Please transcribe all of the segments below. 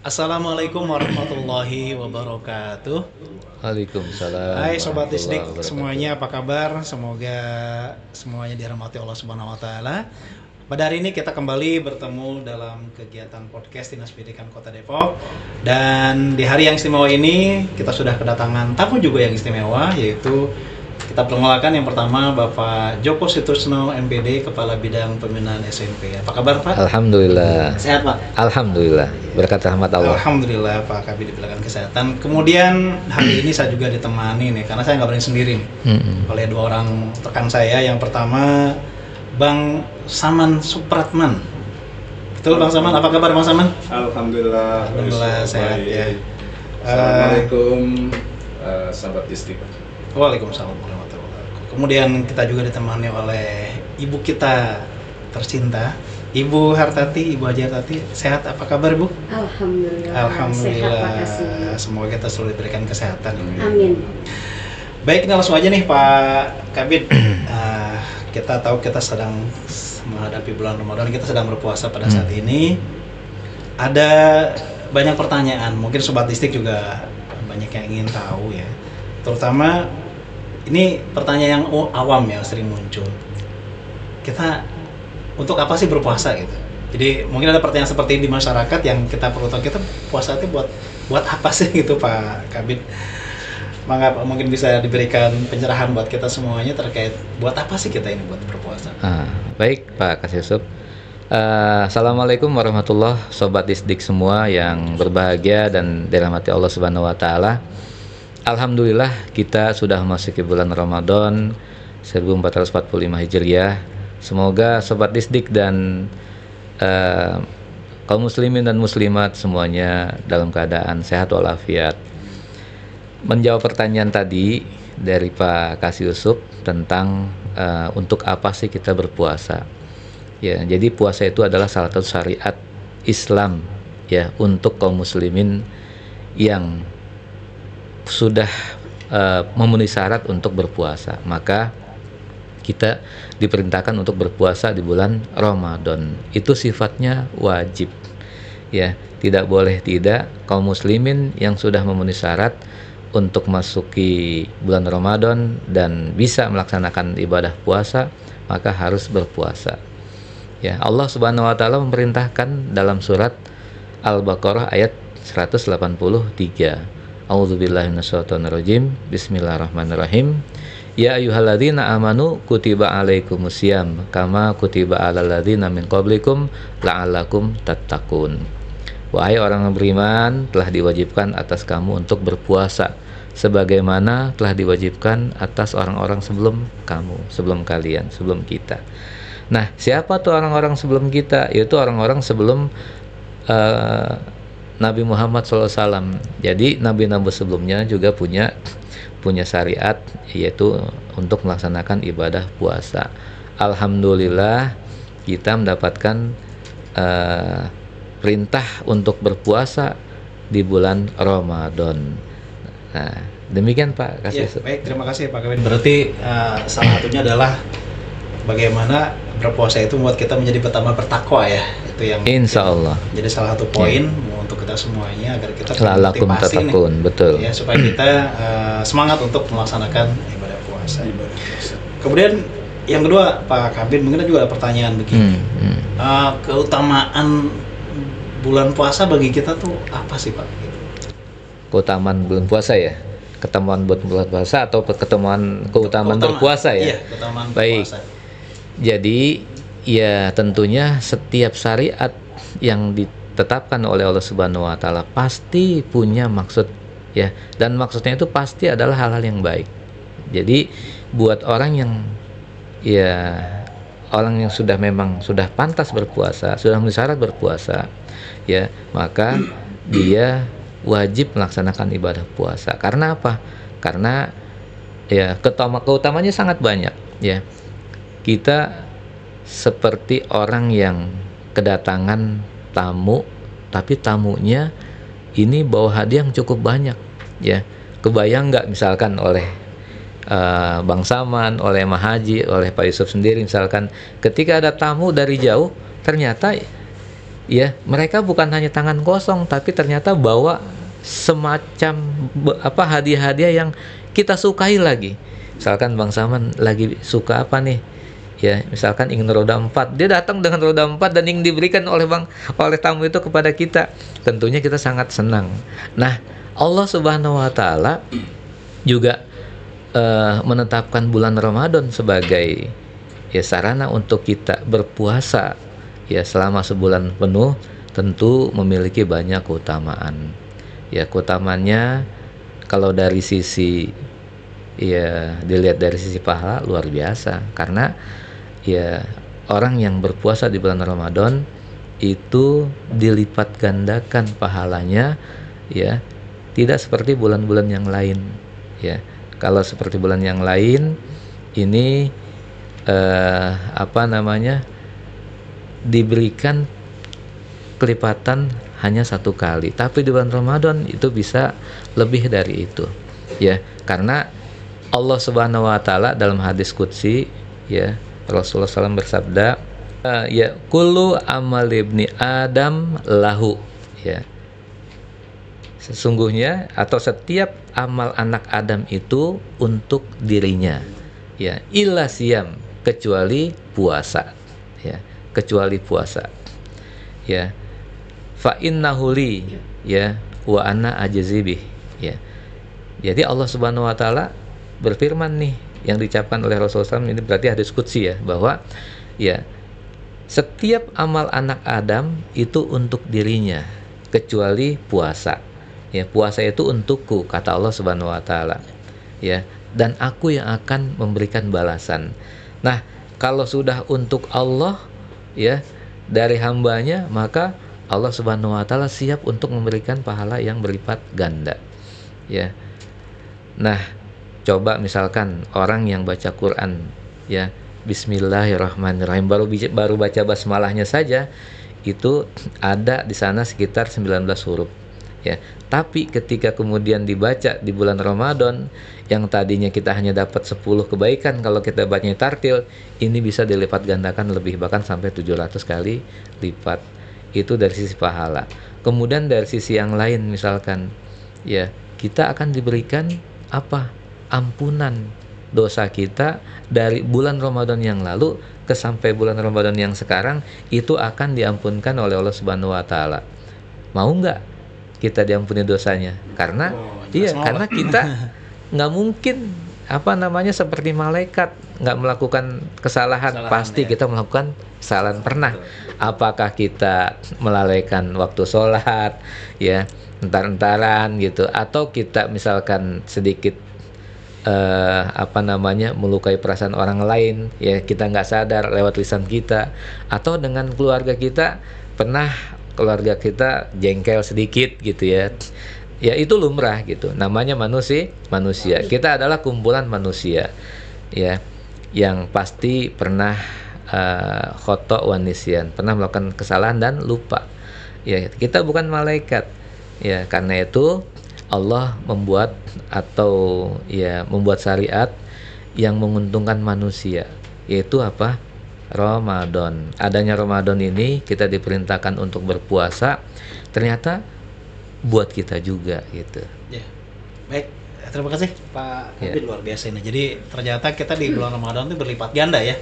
Assalamualaikum warahmatullahi wabarakatuh. Waalaikumsalam Hai Sobat warahmatullahi Isdik, wabarakatuh. semuanya apa kabar? Semoga semuanya dirahmati Allah Subhanahu wa taala. Pada hari ini kita kembali bertemu dalam kegiatan podcast Dinas Pendidikan Kota Depok. Dan di hari yang istimewa ini kita sudah kedatangan tamu juga yang istimewa, yaitu kita perkenalkan yang pertama Bapak Joko Situsno MPD, Kepala Bidang Pembinaan SMP. Apa kabar Pak? Alhamdulillah. Sehat Pak? Alhamdulillah. Berkat rahmat Allah. Alhamdulillah Pak Kabid diberikan kesehatan. Kemudian hari ini saya juga ditemani nih, karena saya nggak berani sendiri nih, oleh dua orang rekan saya. Yang pertama Bang Saman Supratman. Betul Bang Saman, apa kabar Bang Saman? Alhamdulillah. Alhamdulillah sehat ya. Assalamualaikum sahabat Istik. Waalaikumsalam warahmatullahi wabarakatuh. Kemudian kita juga ditemani oleh ibu kita tercinta, Ibu Hartati, Ibu Haji Hartati. Sehat, apa kabar Bu? Alhamdulillah. Alhamdulillah. Sehat, makasih. Semoga kita selalu diberikan kesehatan. Amin. Baik, langsung aja nih Pak Kabid. Kita tahu kita sedang menghadapi bulan Ramadan, kita sedang berpuasa pada saat ini. Ada banyak pertanyaan, mungkin Sobat Istik juga banyak yang ingin tahu ya. Terutama ini pertanyaan yang awam ya, sering muncul. Kita untuk apa sih berpuasa gitu? Jadi mungkin ada pertanyaan seperti ini di masyarakat yang kita perlu tahu, kita puasa itu buat apa sih gitu Pak Kabid? Maka mungkin bisa diberikan pencerahan buat kita semuanya terkait buat apa sih kita ini buat berpuasa. Baik Pak Kasisub. Assalamualaikum warahmatullahi Sobat Isdik semua yang berbahagia dan dirahmati Allah Subhanahu wa taala. Alhamdulillah kita sudah memasuki bulan Ramadan 1445 Hijriah. Semoga Sobat Isdik dan kaum muslimin dan muslimat semuanya dalam keadaan sehat walafiat. Menjawab pertanyaan tadi dari Pak Kasiusub tentang untuk apa sih kita berpuasa. Ya, jadi puasa itu adalah salah satu syariat Islam ya untuk kaum muslimin yang sudah memenuhi syarat untuk berpuasa. Maka kita diperintahkan untuk berpuasa di bulan Ramadan. Itu sifatnya wajib. Ya, tidak boleh tidak kaum muslimin yang sudah memenuhi syarat untuk masuki bulan Ramadan dan bisa melaksanakan ibadah puasa, maka harus berpuasa. Ya, Allah Subhanahu wa taala memerintahkan dalam surat Al-Baqarah ayat 183. A'udzubillahi minasyaitonirrajim. Bismillahirrahmanirrahim. Ya ayyuhalladzina amanu kutiba alaikumusiyam kama kutiba alal ladzina min qablikum la'allakum tattaqun. Wahai orang yang beriman, telah diwajibkan atas kamu untuk berpuasa sebagaimana telah diwajibkan atas orang-orang sebelum kamu, sebelum kalian, sebelum kita. Nah, siapa tuh orang-orang sebelum kita? Yaitu orang-orang sebelum Nabi Muhammad SAW. Jadi nabi-nabi sebelumnya juga punya syariat, yaitu untuk melaksanakan ibadah puasa. Alhamdulillah kita mendapatkan perintah untuk berpuasa di bulan Ramadan. Nah, demikian Pak Ya, Kasih. baik, terima kasih Pak Kabid. Berarti salah satunya adalah bagaimana berpuasa itu membuat kita menjadi pertama bertakwa ya. Itu yang Insya Allah. jadi salah satu poin untuk kita semuanya agar kita La'allakum termotivasi nih, tattaqun, betul. ya, supaya kita semangat untuk melaksanakan ibadah puasa. Kemudian yang kedua Pak Kabid, mungkin juga ada pertanyaan begini. Keutamaan bulan puasa bagi kita tuh apa sih Pak? Keutamaan bulan puasa ya. Ketemuan buat bulan puasa atau keutamaan berpuasa ya. Iya, keutamaan Baik. berpuasa. Jadi ya tentunya setiap syariat yang ditetapkan oleh Allah Subhanahu wa taala pasti punya maksud ya, dan maksudnya itu pasti adalah hal-hal yang baik. Jadi buat orang yang sudah memang sudah pantas berpuasa, sudah memenuhi syarat berpuasa ya, maka dia wajib melaksanakan ibadah puasa. Karena apa? Karena ya keutamanya sangat banyak ya. Kita seperti orang yang kedatangan tamu, tapi tamunya ini bawa hadiah yang cukup banyak ya. Kebayang nggak misalkan oleh Bang Saman, oleh Mah Haji, oleh Pak Yusuf sendiri misalkan, ketika ada tamu dari jauh ternyata ya mereka bukan hanya tangan kosong, tapi ternyata bawa semacam hadiah-hadiah yang kita sukai lagi. Misalkan Bang Saman lagi suka apa nih? Ya, misalkan ingin roda 4, dia datang dengan roda 4 dan ingin diberikan oleh tamu itu kepada kita. Tentunya kita sangat senang. Nah, Allah Subhanahu wa taala juga menetapkan bulan Ramadan sebagai ya sarana untuk kita berpuasa ya selama sebulan penuh, tentu memiliki banyak keutamaan. Ya, keutamaannya kalau dari sisi ya dilihat dari sisi pahala luar biasa, karena ya orang yang berpuasa di bulan Ramadan itu dilipat gandakan pahalanya, ya tidak seperti bulan-bulan yang lain. Ya, kalau seperti bulan yang lain ini diberikan kelipatan hanya 1 kali, tapi di bulan Ramadan itu bisa lebih dari itu. Ya, karena Allah Subhanahu wa taala dalam hadis qudsi, ya Rasulullah SAW bersabda, ya kullu amal ibni Adam lahu, ya sesungguhnya atau setiap amal anak Adam itu untuk dirinya, ya illa siyam, kecuali puasa, ya kecuali puasa, ya fa innahu li, ya wa ana ajzibih, ya. Jadi Allah Subhanahu wa taala berfirman nih, yang diucapkan oleh Rasulullah SAW ini berarti hadis qudsi, ya, bahwa ya setiap amal anak Adam itu untuk dirinya kecuali puasa. Ya, puasa itu untukku, kata Allah Subhanahu wa taala. Ya, dan aku yang akan memberikan balasan. Nah, kalau sudah untuk Allah, ya, dari hambanya, maka Allah Subhanahu wa taala siap untuk memberikan pahala yang berlipat ganda. Ya. Nah, coba misalkan orang yang baca Quran, ya Bismillahirrahmanirrahim, baru baca basmalahnya saja itu ada di sana sekitar 19 huruf, ya. Tapi ketika kemudian dibaca di bulan Ramadan, yang tadinya kita hanya dapat 10 kebaikan kalau kita bacanya tartil, ini bisa dilipat gandakan lebih, bahkan sampai 700 kali lipat. Itu dari sisi pahala. Kemudian dari sisi yang lain, misalkan ya kita akan diberikan ampunan dosa kita dari bulan Ramadan yang lalu ke sampai bulan Ramadan yang sekarang, itu akan diampunkan oleh Allah Subhanahu wa taala. Mau nggak kita diampuni dosanya? Karena karena kita nggak mungkin seperti malaikat nggak melakukan kesalahan, pasti kita melakukan kesalahan pernah. Apakah kita melalaikan waktu sholat, ya entar-entaran gitu, atau kita misalkan sedikit melukai perasaan orang lain, ya kita nggak sadar lewat lisan kita, atau dengan keluarga kita pernah keluarga kita jengkel sedikit gitu, ya itu lumrah gitu, namanya manusia. Kita adalah kumpulan manusia, ya yang pasti pernah khoto' wa nisyan, pernah melakukan kesalahan dan lupa. Ya, kita bukan malaikat. Ya, karena itu Allah membuat syariat yang menguntungkan manusia, yaitu Ramadan. Adanya Ramadan ini kita diperintahkan untuk berpuasa, ternyata buat kita juga gitu. Ya. Baik, terima kasih Pak Kabid, luar biasa ini. Jadi ternyata kita di bulan Ramadan itu berlipat ganda, ya.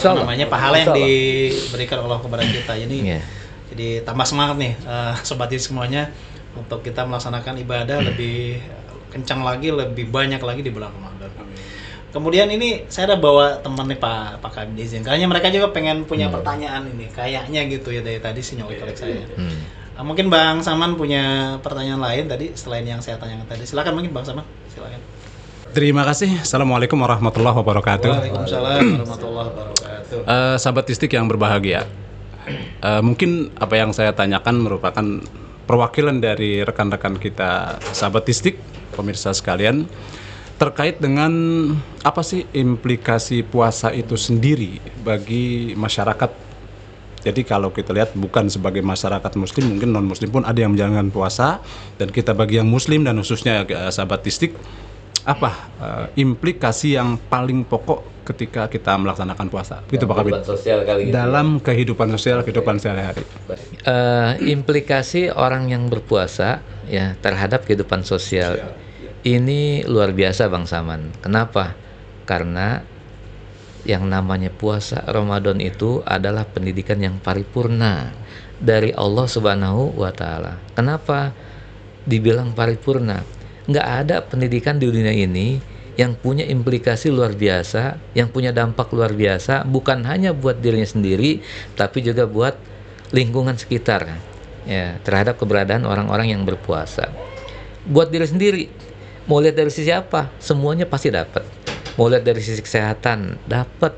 Namanya pahala yang diberikan Allah kepada kita. Jadi tambah semangat nih sobat ini semuanya untuk kita melaksanakan ibadah lebih kencang lagi, lebih banyak lagi di bulan Ramadan. Kemudian ini saya ada bawa teman nih Pak Kabid, izin. Kayaknya mereka juga pengen punya pertanyaan ini, kayaknya gitu ya, dari tadi si nyolek saya. Mungkin Bang Saman punya pertanyaan lain tadi selain yang saya tanyakan tadi. Silakan mungkin Bang Saman, silakan. Terima kasih. Assalamualaikum warahmatullahi wabarakatuh. Waalaikumsalam warahmatullahi wabarakatuh. Sahabat Istik yang berbahagia. Mungkin apa yang saya tanyakan merupakan perwakilan dari rekan-rekan kita sahabat Istik, pemirsa sekalian, terkait dengan apa sih implikasi puasa itu sendiri bagi masyarakat. Jadi kalau kita lihat bukan sebagai masyarakat muslim, mungkin non muslim pun ada yang menjalankan puasa, dan kita bagi yang muslim dan khususnya sahabat Istik, implikasi yang paling pokok ketika kita melaksanakan puasa. Begitu Pak Kabid. Kehidupan sosial kali gitu. Dalam kehidupan sosial, kehidupan sehari-hari. Implikasi orang yang berpuasa ya terhadap kehidupan sosial ini luar biasa Bang Saman. Kenapa? Karena yang namanya puasa Ramadan itu adalah pendidikan yang paripurna dari Allah Subhanahu wa Ta'ala. Kenapa dibilang paripurna? Nggak ada pendidikan di dunia ini yang punya implikasi luar biasa, yang punya dampak luar biasa, bukan hanya buat dirinya sendiri, tapi juga buat lingkungan sekitar, ya, terhadap keberadaan orang-orang yang berpuasa. Buat diri sendiri, mau lihat dari sisi apa? Semuanya pasti dapat. Mau lihat dari sisi kesehatan, dapat,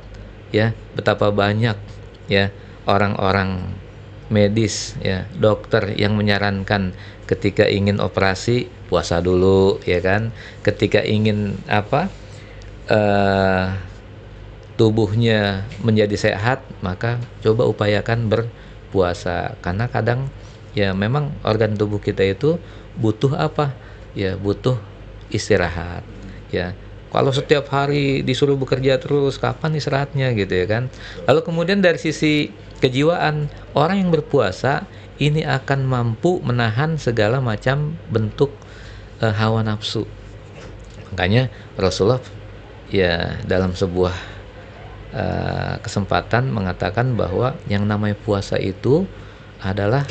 ya, betapa banyak, ya, orang-orang medis, ya, dokter yang menyarankan ketika ingin operasi puasa dulu, ya kan, ketika ingin tubuhnya menjadi sehat, maka coba upayakan berpuasa, karena kadang ya memang organ tubuh kita itu butuh apa, ya butuh istirahat, ya. Kalau setiap hari disuruh bekerja terus, kapan istirahatnya gitu ya kan. Lalu kemudian dari sisi kejiwaan, orang yang berpuasa ini akan mampu menahan segala macam bentuk hawa nafsu. Makanya Rasulullah ya dalam sebuah kesempatan mengatakan bahwa yang namanya puasa itu adalah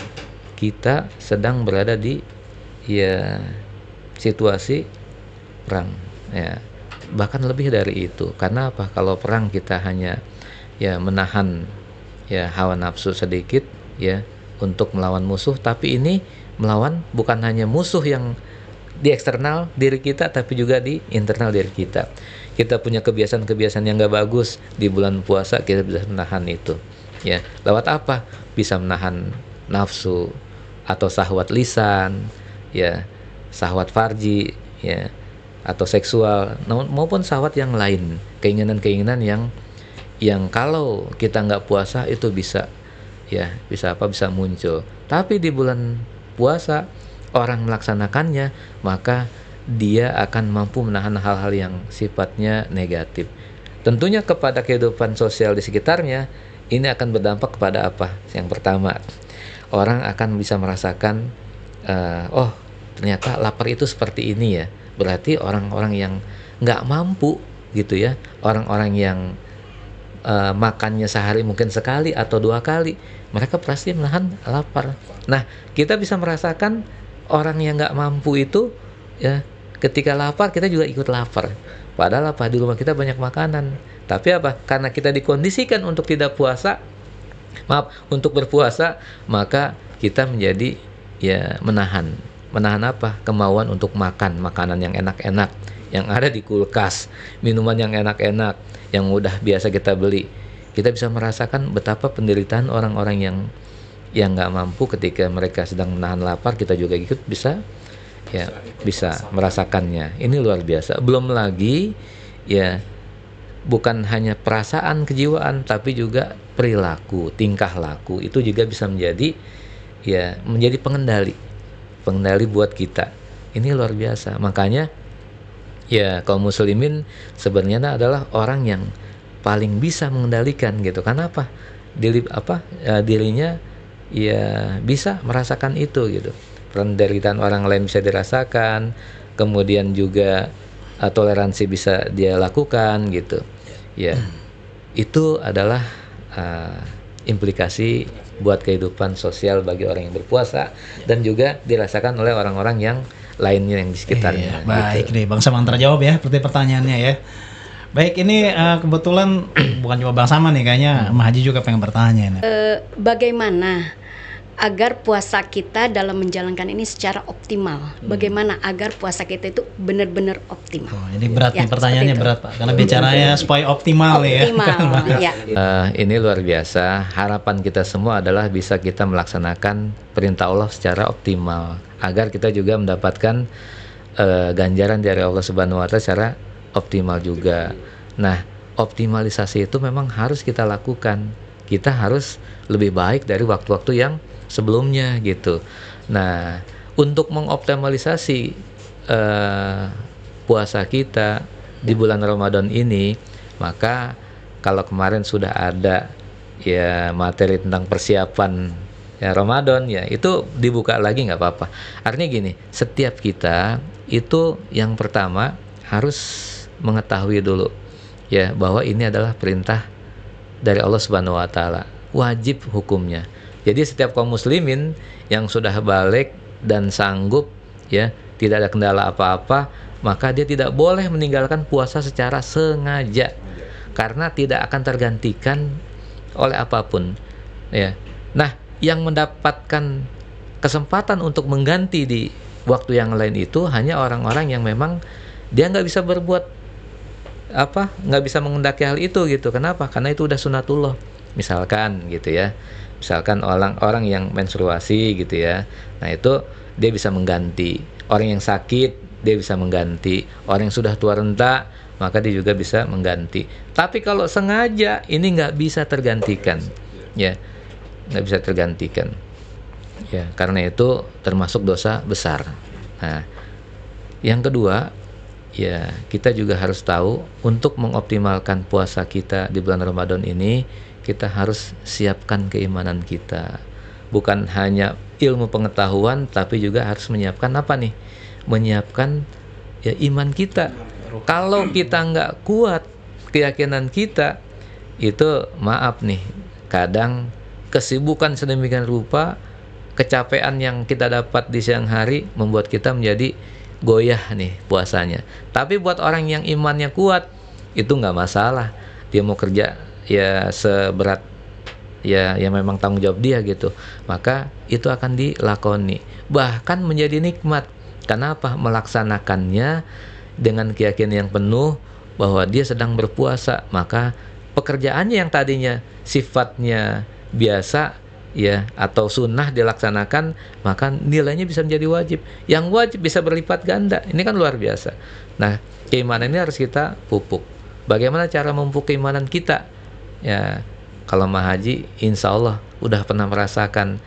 kita sedang berada di ya situasi perang, ya. Bahkan lebih dari itu. Karena apa? Kalau perang kita hanya ya menahan ya hawa nafsu sedikit, ya, untuk melawan musuh, tapi ini melawan bukan hanya musuh yang di eksternal diri kita, tapi juga di internal diri kita. Kita punya kebiasaan-kebiasaan yang gak bagus, di bulan puasa kita bisa menahan itu, ya. Lewat apa? Bisa menahan nafsu atau syahwat lisan, ya, syahwat farji, ya, atau seksual, maupun syahwat yang lain, keinginan-keinginan yang kalau kita nggak puasa itu bisa bisa muncul. Tapi di bulan puasa orang melaksanakannya, maka dia akan mampu menahan hal-hal yang sifatnya negatif. Tentunya kepada kehidupan sosial di sekitarnya, ini akan berdampak kepada apa? Yang pertama, orang akan bisa merasakan, oh ternyata lapar itu seperti ini ya. Berarti orang-orang yang nggak mampu gitu ya, orang-orang yang makannya sehari mungkin sekali atau 2 kali, mereka pasti menahan lapar. Nah, kita bisa merasakan orang yang nggak mampu itu ya, ketika lapar kita juga ikut lapar. Padahal apa, di rumah kita banyak makanan, tapi apa, karena kita dikondisikan untuk tidak puasa, untuk berpuasa, maka kita menjadi ya menahan apa, kemauan untuk makan makanan yang enak-enak yang ada di kulkas, minuman yang enak-enak yang udah biasa kita beli. Kita bisa merasakan betapa penderitaan orang-orang yang nggak mampu ketika mereka sedang menahan lapar. Kita juga ikut bisa merasakannya. Ini luar biasa. Belum lagi ya, bukan hanya perasaan kejiwaan, tapi juga perilaku, tingkah laku itu juga bisa menjadi pengendali buat kita. Ini luar biasa. Makanya ya kaum muslimin sebenarnya adalah orang yang paling bisa mengendalikan gitu. Karena apa? Dirinya ya bisa merasakan itu gitu. Penderitaan orang lain bisa dirasakan, kemudian juga toleransi bisa dia lakukan gitu. Ya. Itu adalah implikasi buat kehidupan sosial bagi orang yang berpuasa, dan juga dirasakan oleh orang-orang yang lainnya yang di sekitarnya. Baik nih, Bang Saman terjawab ya seperti pertanyaannya ya. Baik, ini kebetulan bukan cuma Bang Saman nih, kayaknya Mbak Haji juga pengen bertanya nih. Bagaimana agar puasa kita dalam menjalankan ini secara optimal? Bagaimana agar puasa kita itu benar-benar optimal? Oh, ini berat nih, pertanyaannya itu. berat Pak, karena bicaranya supaya optimal ya. Ya. Ini luar biasa. Harapan kita semua adalah bisa kita melaksanakan perintah Allah secara optimal, agar kita juga mendapatkan ganjaran dari Allah Subhanahu wa Ta'ala secara optimal juga. Nah, optimalisasi itu memang harus kita lakukan. Kita harus lebih baik dari waktu-waktu yang sebelumnya gitu. Nah, untuk mengoptimalisasi puasa kita di bulan Ramadan ini, Maka kalau kemarin sudah ada ya materi tentang persiapan ya Ramadan, ya itu dibuka lagi nggak apa-apa. Artinya gini, setiap kita itu yang pertama harus mengetahui dulu ya bahwa ini adalah perintah dari Allah Subhanahu wa taala, wajib hukumnya. Jadi setiap kaum muslimin yang sudah balik dan sanggup ya, tidak ada kendala apa-apa, maka dia tidak boleh meninggalkan puasa secara sengaja karena tidak akan tergantikan oleh apapun ya. Nah, yang mendapatkan kesempatan untuk mengganti di waktu yang lain itu hanya orang-orang yang memang dia nggak bisa berbuat nggak bisa mengendaki hal itu gitu. Kenapa? Karena itu udah sunatullah. Misalkan gitu ya, misalkan orang yang menstruasi gitu ya, nah itu dia bisa mengganti. Orang yang sakit dia bisa mengganti. Orang yang sudah tua renta maka dia juga bisa mengganti. Tapi kalau sengaja ini nggak bisa tergantikan ya, nggak bisa tergantikan ya, karena itu termasuk dosa besar. Nah, yang kedua ya, kita juga harus tahu untuk mengoptimalkan puasa kita di bulan Ramadan ini, kita harus siapkan keimanan kita. Bukan hanya ilmu pengetahuan, tapi juga harus menyiapkan apa nih? Menyiapkan ya iman kita. Kalau kita nggak kuat keyakinan kita, itu maaf nih, kadang kesibukan sedemikian rupa, kecapean yang kita dapat di siang hari membuat kita menjadi goyah nih puasanya. Tapi buat orang yang imannya kuat, itu nggak masalah. Dia mau kerja ya seberat ya yang memang tanggung jawab dia gitu, maka itu akan dilakoni, bahkan menjadi nikmat. Kenapa? Melaksanakannya dengan keyakinan yang penuh bahwa dia sedang berpuasa, maka pekerjaannya yang tadinya sifatnya biasa ya atau sunnah dilaksanakan, maka nilainya bisa menjadi wajib. Yang wajib bisa berlipat ganda. Ini kan luar biasa. Nah, keimanan ini harus kita pupuk. Bagaimana cara memupuk keimanan kita? Ya, kalau Mah Haji insya Allah udah pernah merasakan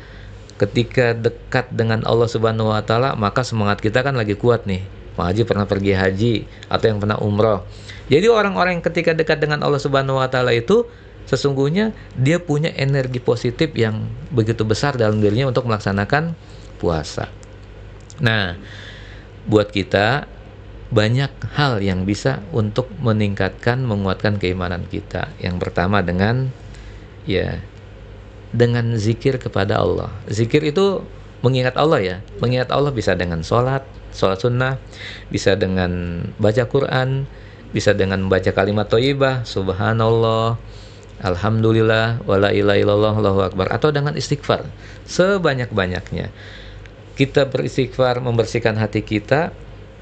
ketika dekat dengan Allah Subhanahu wa taala, maka semangat kita kan lagi kuat nih. Mah Haji pernah pergi haji atau yang pernah umroh. Jadi orang-orang yang ketika dekat dengan Allah Subhanahu wa taala itu sesungguhnya dia punya energi positif yang begitu besar dalam dirinya untuk melaksanakan puasa. Nah, buat kita banyak hal yang bisa untuk meningkatkan, menguatkan keimanan kita. Yang pertama dengan zikir kepada Allah. Zikir itu mengingat Allah ya. Mengingat Allah bisa dengan sholat sunnah, bisa dengan baca Quran, bisa dengan baca kalimat thayyibah, subhanallah, alhamdulillah, wala ilaha illallah, Allahu akbar, atau dengan istighfar sebanyak-banyaknya. Kita beristighfar membersihkan hati kita,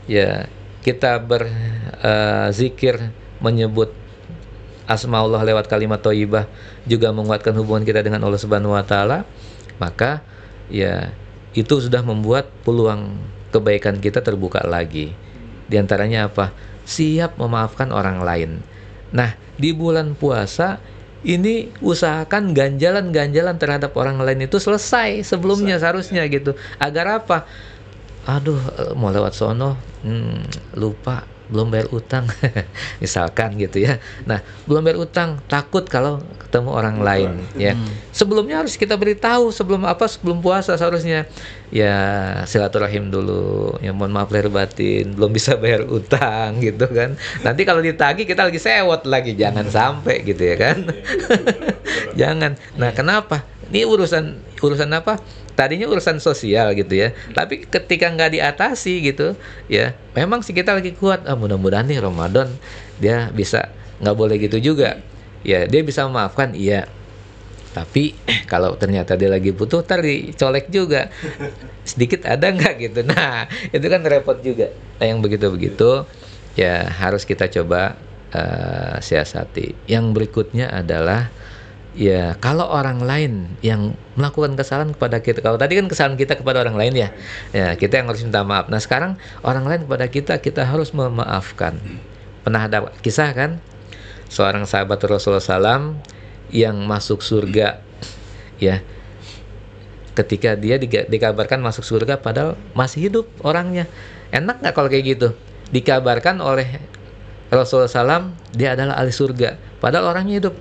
ya kita berzikir menyebut asma Allah lewat kalimat thayyibah juga menguatkan hubungan kita dengan Allah Subhanahu wa taala, maka ya itu sudah membuat peluang kebaikan kita terbuka lagi. Di antaranya apa? Siap memaafkan orang lain. Nah, di bulan puasa ini usahakan ganjalan-ganjalan terhadap orang lain itu selesai sebelumnya seharusnya gitu. Agar apa? Aduh, mau lewat sono, lupa belum bayar utang, misalkan gitu ya. Nah, belum bayar utang, takut kalau ketemu orang lain ya. Sebelumnya harus kita beritahu sebelum puasa seharusnya. Ya silaturahim dulu. Ya mohon maaf lahir batin, belum bisa bayar utang gitu kan. Nanti kalau ditagih kita lagi sewot lagi, jangan sampai gitu ya kan. Jangan. Nah, kenapa? Ini urusan apa? Tadinya urusan sosial gitu ya, tapi ketika nggak diatasi gitu ya, memang sih kita lagi kuat, mudah-mudahan nih Ramadan dia bisa, nggak boleh gitu juga ya, dia bisa memaafkan iya, tapi kalau ternyata dia lagi butuh, ntar dicolek juga sedikit ada nggak gitu. Nah itu kan repot juga. Nah yang begitu-begitu ya harus kita coba siasati. Yang berikutnya adalah ya kalau orang lain yang melakukan kesalahan kepada kita, kalau tadi kan kesalahan kita kepada orang lain ya, ya kita yang harus minta maaf. Nah sekarang orang lain kepada kita harus memaafkan. Pernah ada kisah kan, seorang sahabat Rasulullah SAW yang masuk surga ya, ketika dia dikabarkan masuk surga padahal masih hidup orangnya. Enak nggak kalau kayak gitu? Dikabarkan oleh Rasulullah SAW dia adalah ahli surga, padahal orangnya hidup.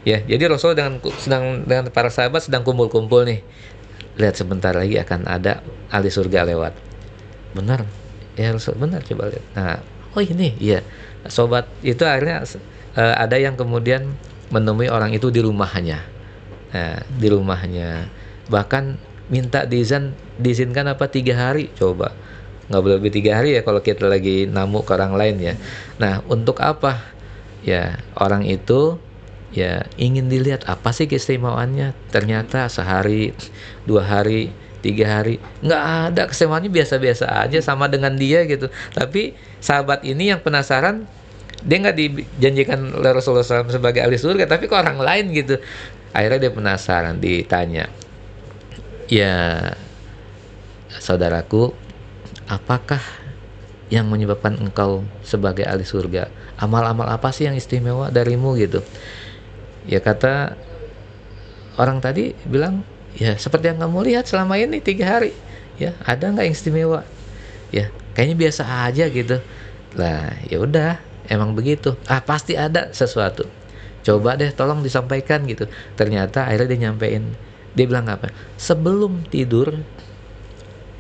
Ya, jadi Rasul dengan para sahabat sedang kumpul-kumpul nih. Lihat sebentar lagi akan ada ahli surga lewat. Benar, ya Rasul, benar, coba lihat. Nah, oh ini, iya. Sobat itu akhirnya ada yang kemudian menemui orang itu di rumahnya. Nah, di rumahnya. Bahkan minta diizinkan 3 hari, coba. Nggak boleh lebih 3 hari ya kalau kita lagi namu ke orang lain ya. Nah, untuk apa? Ya, orang itu ya ingin dilihat apa sih keistimewaannya. Ternyata sehari, 2 hari, 3 hari nggak ada keistimewaannya, biasa-biasa aja sama dengan dia gitu. Tapi sahabat ini yang penasaran, dia nggak dijanjikan oleh Rasulullah SAW sebagai ahli surga, tapi ke orang lain gitu. Akhirnya dia penasaran, ditanya, ya saudaraku, apakah yang menyebabkan engkau sebagai ahli surga? Amal-amal apa sih yang istimewa darimu gitu? Ya kata orang tadi bilang, ya seperti yang kamu lihat selama ini 3 hari. Ya, ada nggak yang istimewa? Ya, kayaknya biasa aja gitu. Lah, ya udah, emang begitu. Pasti ada sesuatu. Coba deh tolong disampaikan gitu. Ternyata akhirnya dia nyampein. Dia bilang apa? Sebelum tidur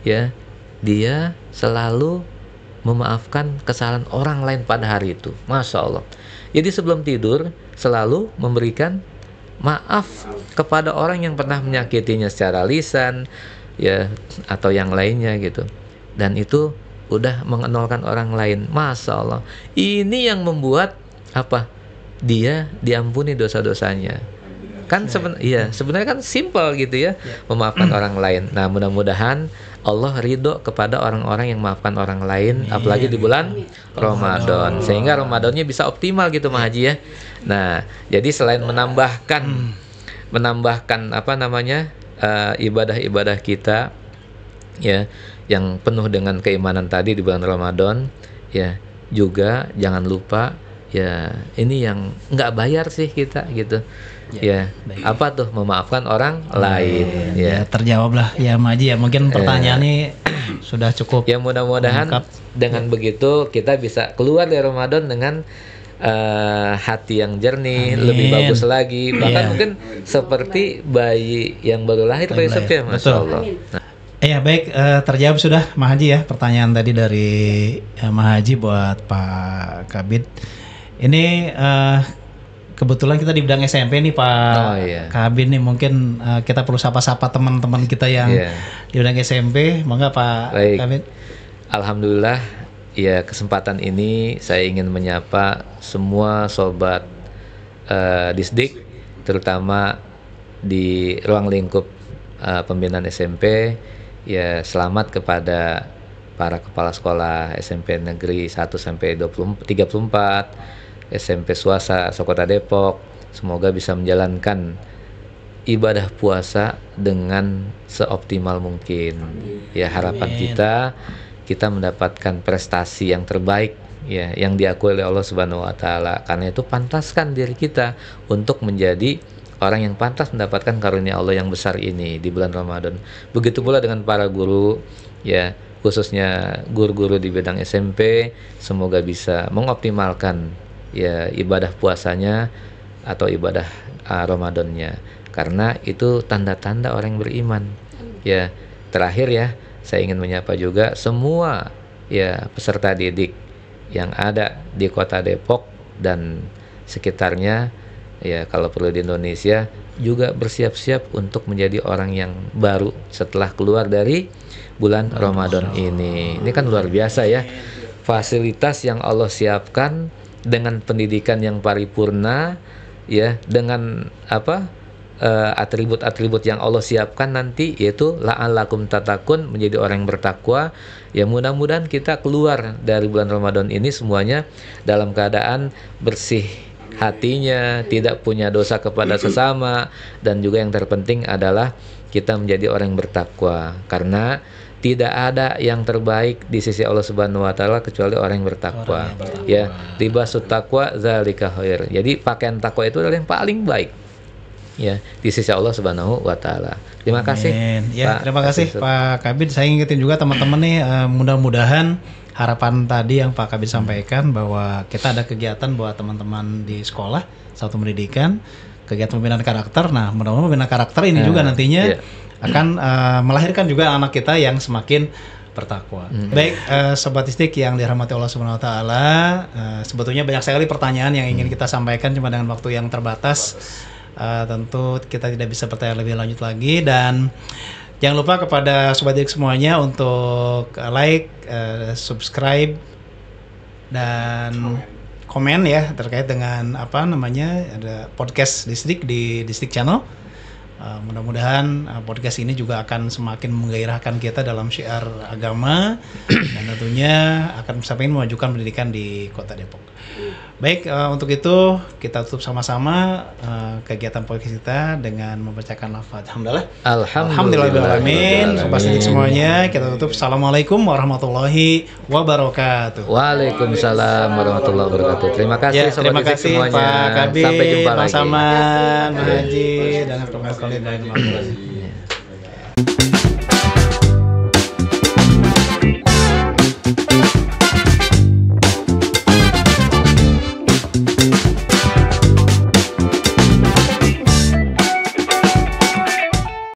ya, dia selalu memaafkan kesalahan orang lain pada hari itu. Masya Allah. Jadi sebelum tidur selalu memberikan maaf kepada orang yang pernah menyakitinya secara lisan ya atau yang lainnya gitu. Dan itu udah mengenalkan orang lain. Masya Allah. Ini yang membuat apa? Dia diampuni dosa-dosanya. Kan sebenarnya kan simple gitu ya, memaafkan orang lain. Nah, mudah-mudahan Allah ridho kepada orang-orang yang memaafkan orang lain, apalagi di bulan Ramadan, sehingga Ramadannya bisa optimal gitu Mah Haji ya. Nah, jadi selain menambahkan ibadah-ibadah kita ya yang penuh dengan keimanan tadi di bulan Ramadan ya, juga jangan lupa ya, ini yang nggak bayar sih kita gitu. Ya, apa tuh memaafkan orang lain. Ya, terjawab lah ya Maji ya. Mungkin pertanyaan ini sudah cukup. Ya, mudah-mudahan dengan begitu kita bisa keluar dari Ramadan dengan hati yang jernih, lebih bagus lagi. Bahkan mungkin seperti bayi yang baru lahir, Pak Yusuf ya, Masya Allah. Nah. Ya baik, terjawab sudah Mah Haji ya pertanyaan tadi dari Mah Haji buat Pak Kabid. Ini kebetulan kita di bidang SMP nih Pak Kabid nih, mungkin kita perlu sapa-sapa teman-teman kita yang di bidang SMP. Monggo Pak Kabid. Alhamdulillah ya, kesempatan ini saya ingin menyapa semua sobat Disdik, terutama di ruang lingkup pembinaan SMP. Ya, selamat kepada para kepala sekolah SMP Negeri 1 sampai 34, SMP swasta Kota Depok. Semoga bisa menjalankan ibadah puasa dengan seoptimal mungkin. Ya, harapan kita mendapatkan prestasi yang terbaik ya, yang diakui oleh Allah Subhanahu wa taala. Karena itu pantaskan diri kita untuk menjadi orang yang pantas mendapatkan karunia Allah yang besar ini di bulan Ramadan. Begitu pula dengan para guru ya, khususnya guru-guru di bidang SMP, semoga bisa mengoptimalkan ya ibadah puasanya atau ibadah Ramadannya, karena itu tanda-tanda orang yang beriman. Ya, terakhir ya, saya ingin menyapa juga semua ya peserta didik yang ada di Kota Depok dan sekitarnya ya, kalau perlu di Indonesia juga bersiap-siap untuk menjadi orang yang baru setelah keluar dari bulan Ramadan ini. Ini kan luar biasa ya, fasilitas yang Allah siapkan dengan pendidikan yang paripurna ya, dengan atribut-atribut yang Allah siapkan nanti, yaitu la'allakum tatakun, menjadi orang yang bertakwa. Ya, mudah-mudahan kita keluar dari bulan Ramadan ini semuanya dalam keadaan bersih hatinya, tidak punya dosa kepada sesama, dan juga yang terpenting adalah kita menjadi orang yang bertakwa, karena tidak ada yang terbaik di sisi Allah Subhanahu wa taala kecuali orang yang bertakwa. Ya, libasut taqwa zalika khair. Jadi pakaian takwa itu adalah yang paling baik ya di sisi Allah Subhanahu wa taala. Terima kasih. Ya, terima kasih Pak Kabid. Saya ingetin juga teman-teman nih, mudah-mudahan harapan tadi yang Pak Kabid sampaikan bahwa kita ada kegiatan buat teman-teman di sekolah satu pendidikan, kegiatan pembinaan karakter. Nah, mudah-mudahan pembinaan karakter ini juga nantinya akan melahirkan juga anak kita yang semakin bertakwa. Baik, Sobat Istik yang dirahmati Allah Subhanahu wa taala, sebetulnya banyak sekali pertanyaan yang ingin kita sampaikan, cuma dengan waktu yang terbatas tentu kita tidak bisa bertanya lebih lanjut lagi. Dan jangan lupa kepada Sobat Istik semuanya untuk like, subscribe dan komen ya terkait dengan ada podcast Distrik di Distrik Channel. Mudah-mudahan podcast ini juga akan semakin menggairahkan kita dalam syiar agama dan tentunya akan semakin memajukan pendidikan di Kota Depok. Baik, untuk itu kita tutup sama-sama kegiatan podcast kita dengan membacakan lafaz Alhamdulillahirrahmanirrahim. Sobat Istik semuanya, kita tutup. Assalamualaikum warahmatullahi wabarakatuh. Waalaikumsalam warahmatullahi wabarakatuh. Terima kasih terima Sobat kasih Istik semuanya. Pak Kabid, Sampai jumpa Bang lagi. Saman, Pak Haji, dan Pak Khalid dan Pak Khalid.